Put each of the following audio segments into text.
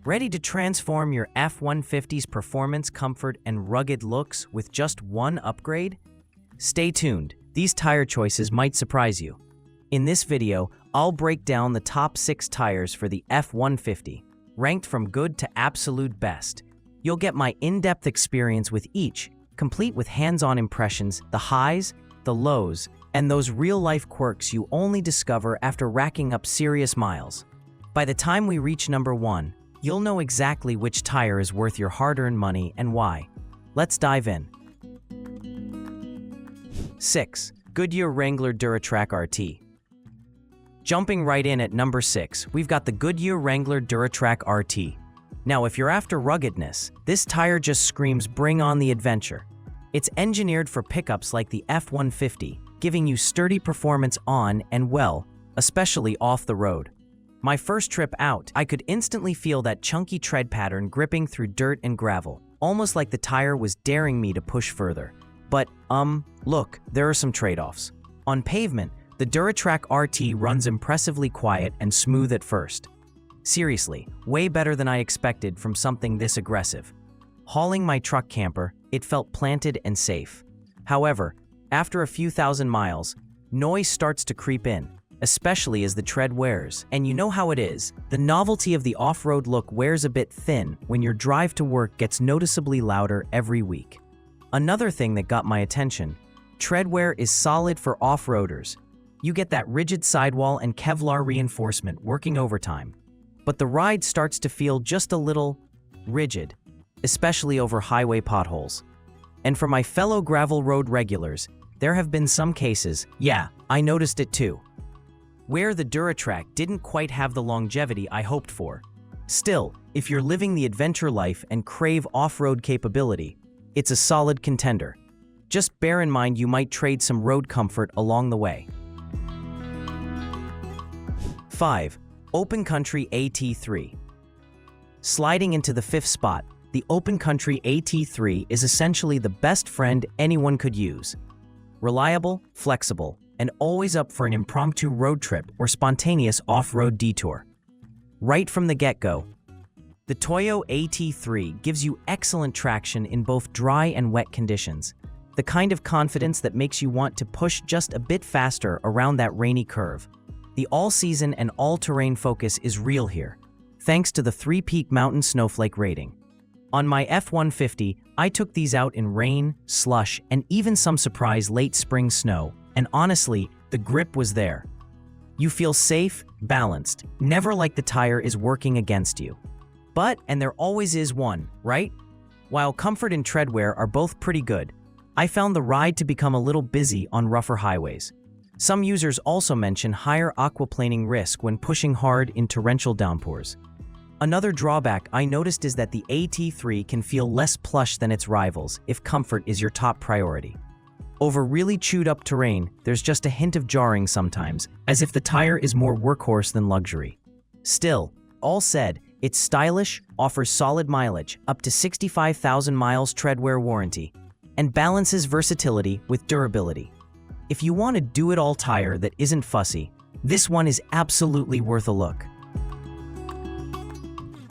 Ready to transform your F-150's performance, comfort, and rugged looks with just one upgrade? Stay tuned, these tire choices might surprise you. In this video, I'll break down the top 6 tires for the F-150, ranked from good to absolute best. You'll get my in-depth experience with each, complete with hands-on impressions, the highs, the lows, and those real-life quirks you only discover after racking up serious miles. By the time we reach number 1, you'll know exactly which tire is worth your hard-earned money and why. Let's dive in. 6. Goodyear Wrangler DuraTrac RT. Jumping right in at number 6, we've got the Goodyear Wrangler DuraTrac RT. Now, if you're after ruggedness, this tire just screams bring on the adventure. It's engineered for pickups like the F-150, giving you sturdy performance on and, well, especially off the road. My first trip out, I could instantly feel that chunky tread pattern gripping through dirt and gravel, almost like the tire was daring me to push further. But, look, there are some trade-offs. On pavement, the DuraTrac RT runs impressively quiet and smooth at first. Seriously, way better than I expected from something this aggressive. Hauling my truck camper, it felt planted and safe. However, after a few thousand miles, noise starts to creep in, especially as the tread wears. And you know how it is. The novelty of the off-road look wears a bit thin when your drive to work gets noticeably louder every week. Another thing that got my attention, tread wear is solid for off-roaders. You get that rigid sidewall and Kevlar reinforcement working overtime. But the ride starts to feel just a little rigid, especially over highway potholes. And for my fellow gravel road regulars, there have been some cases, yeah, I noticed it too, where the DuraTrac didn't quite have the longevity I hoped for. Still, if you're living the adventure life and crave off-road capability, it's a solid contender. Just bear in mind you might trade some road comfort along the way. 5. Open Country AT3. Sliding into the 5th spot, the Open Country AT3 is essentially the best friend anyone could use. Reliable, flexible, and always up for an impromptu road trip or spontaneous off-road detour. Right from the get-go, the Toyo AT3 gives you excellent traction in both dry and wet conditions, the kind of confidence that makes you want to push just a bit faster around that rainy curve. The all-season and all-terrain focus is real here, thanks to the 3-peak mountain snowflake rating. On my F-150, I took these out in rain, slush, and even some surprise late spring snow, and honestly, the grip was there. You feel safe, balanced, never like the tire is working against you. But, and there always is one, right? While comfort and tread wear are both pretty good, I found the ride to become a little busy on rougher highways. Some users also mention higher aquaplaning risk when pushing hard in torrential downpours. Another drawback I noticed is that the AT3 can feel less plush than its rivals if comfort is your top priority. Over really chewed-up terrain, there's just a hint of jarring sometimes, as if the tire is more workhorse than luxury. Still, all said, it's stylish, offers solid mileage, up to 65,000 miles tread wear warranty, and balances versatility with durability. If you want a do-it-all tire that isn't fussy, this one is absolutely worth a look.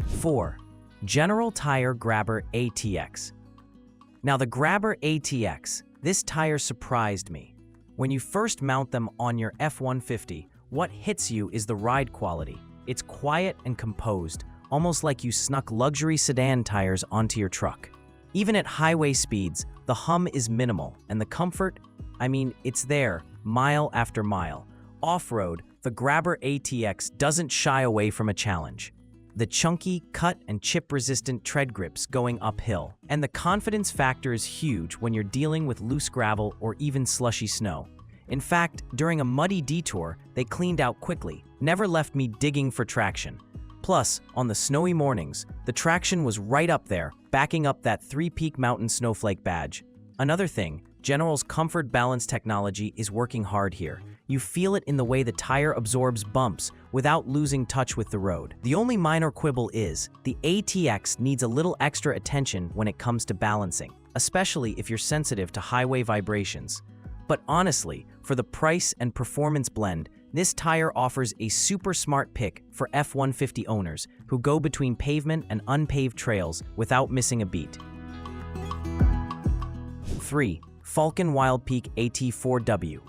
4. General Tire Grabber ATX. Now the Grabber ATX, this tire surprised me. When you first mount them on your F-150, what hits you is the ride quality. It's quiet and composed, almost like you snuck luxury sedan tires onto your truck. Even at highway speeds, the hum is minimal, and the comfort, I mean, it's there, mile after mile. Off-road, the Grabber ATX doesn't shy away from a challenge. The chunky, cut, and chip-resistant tread grips going uphill, and the confidence factor is huge when you're dealing with loose gravel or even slushy snow. In fact, during a muddy detour, they cleaned out quickly, never left me digging for traction. Plus, on the snowy mornings, the traction was right up there, backing up that 3-peak mountain snowflake badge. Another thing, General's comfort balance technology is working hard here. You feel it in the way the tire absorbs bumps without losing touch with the road. The only minor quibble is, the ATX needs a little extra attention when it comes to balancing, especially if you're sensitive to highway vibrations. But honestly, for the price and performance blend, this tire offers a super smart pick for F-150 owners who go between pavement and unpaved trails without missing a beat. 3. Falken Wildpeak A T4W.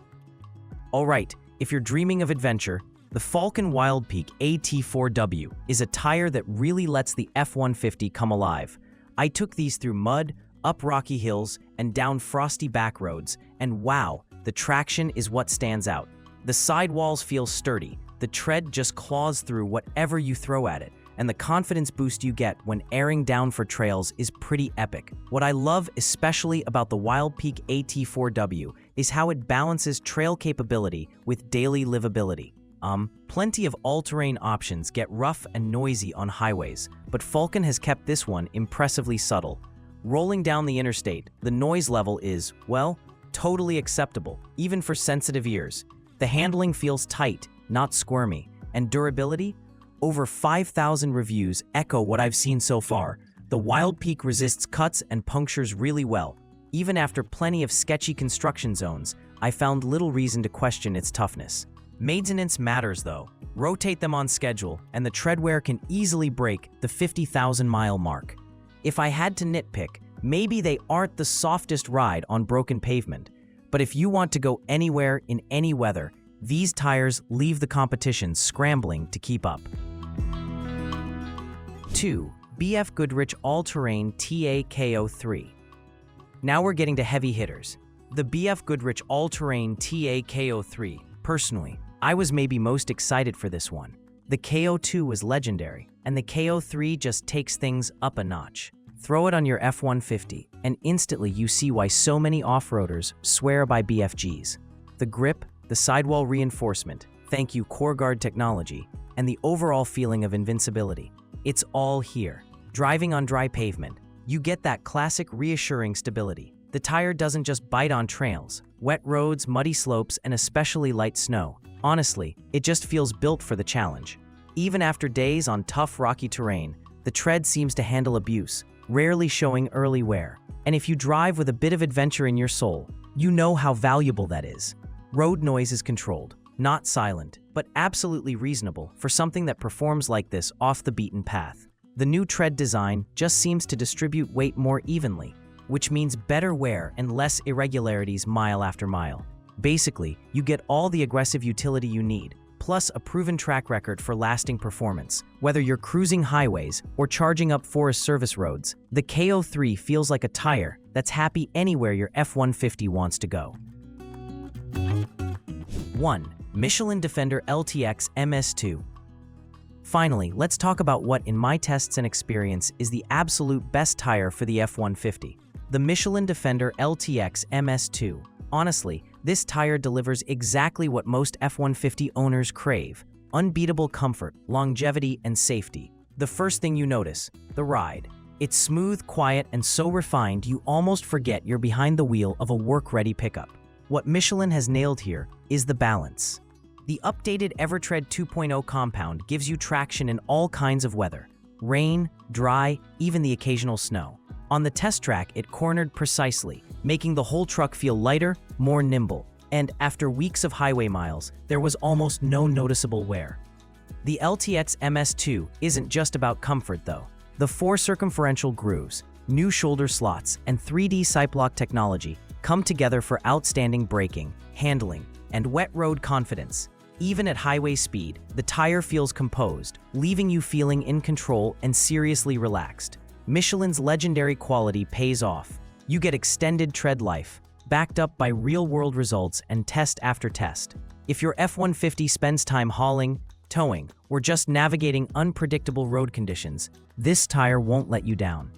Alright, if you're dreaming of adventure, the Falken Wildpeak A T4W is a tire that really lets the F-150 come alive. I took these through mud, up rocky hills, and down frosty back roads, and wow, the traction is what stands out. The sidewalls feel sturdy, the tread just claws through whatever you throw at it, and the confidence boost you get when airing down for trails is pretty epic. What I love especially about the Wildpeak A T4W is how it balances trail capability with daily livability. Plenty of all-terrain options get rough and noisy on highways, but Falken has kept this one impressively subtle. Rolling down the interstate, the noise level is, well, totally acceptable, even for sensitive ears. The handling feels tight, not squirmy, and durability? Over 5,000 reviews echo what I've seen so far. The Wildpeak resists cuts and punctures really well. Even after plenty of sketchy construction zones, I found little reason to question its toughness. Maintenance matters though. Rotate them on schedule, and the treadwear can easily break the 50,000-mile mark. If I had to nitpick, maybe they aren't the softest ride on broken pavement. But if you want to go anywhere in any weather, these tires leave the competition scrambling to keep up. 2. BFGoodrich All-Terrain T KO3. Now we're getting to heavy hitters. The BFGoodrich All-Terrain T KO3. Personally, I was maybe most excited for this one. The KO2 was legendary, and the KO3 just takes things up a notch. Throw it on your F-150, and instantly you see why so many off-roaders swear by BFGs. The grip, the sidewall reinforcement, thank you CoreGuard technology, and the overall feeling of invincibility. It's all here. Driving on dry pavement, you get that classic reassuring stability. The tire doesn't just bite on trails, wet roads, muddy slopes, and especially light snow. Honestly, it just feels built for the challenge. Even after days on tough rocky terrain, the tread seems to handle abuse, rarely showing early wear. And if you drive with a bit of adventure in your soul, you know how valuable that is. Road noise is controlled, not silent, but absolutely reasonable for something that performs like this off the beaten path. The new tread design just seems to distribute weight more evenly, which means better wear and less irregularities mile after mile. Basically, you get all the aggressive utility you need, plus a proven track record for lasting performance. Whether you're cruising highways or charging up Forest Service roads, the KO3 feels like a tire that's happy anywhere your F-150 wants to go. 1. Michelin Defender LTX M2. Finally, let's talk about what, in my tests and experience, is the absolute best tire for the F-150. The Michelin Defender LTX M2. Honestly, this tire delivers exactly what most F-150 owners crave: unbeatable comfort, longevity, and safety. The first thing you notice, the ride. It's smooth, quiet, and so refined you almost forget you're behind the wheel of a work-ready pickup. What Michelin has nailed here is the balance. The updated EverTread 2.0 compound gives you traction in all kinds of weather: rain, dry, even the occasional snow. On the test track, it cornered precisely, making the whole truck feel lighter, more nimble. And after weeks of highway miles, there was almost no noticeable wear. The LTX MS2 isn't just about comfort though. The 4 circumferential grooves, new shoulder slots, and 3D Cyplock technology come together for outstanding braking, handling, and wet road confidence. Even at highway speed, the tire feels composed, leaving you feeling in control and seriously relaxed. Michelin's legendary quality pays off. You get extended tread life, backed up by real-world results and test after test. If your F-150 spends time hauling, towing, or just navigating unpredictable road conditions, this tire won't let you down.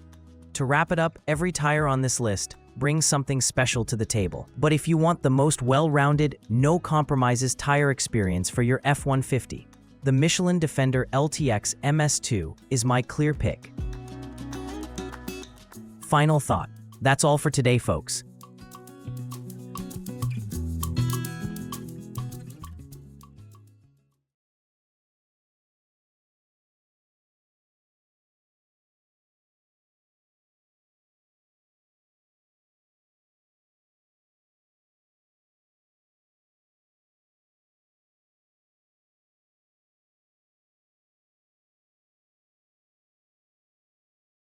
To wrap it up, every tire on this list brings something special to the table. But if you want the most well-rounded, no-compromises tire experience for your F-150, the Michelin Defender LTX MS2 is my clear pick. Final thought. That's all for today, folks.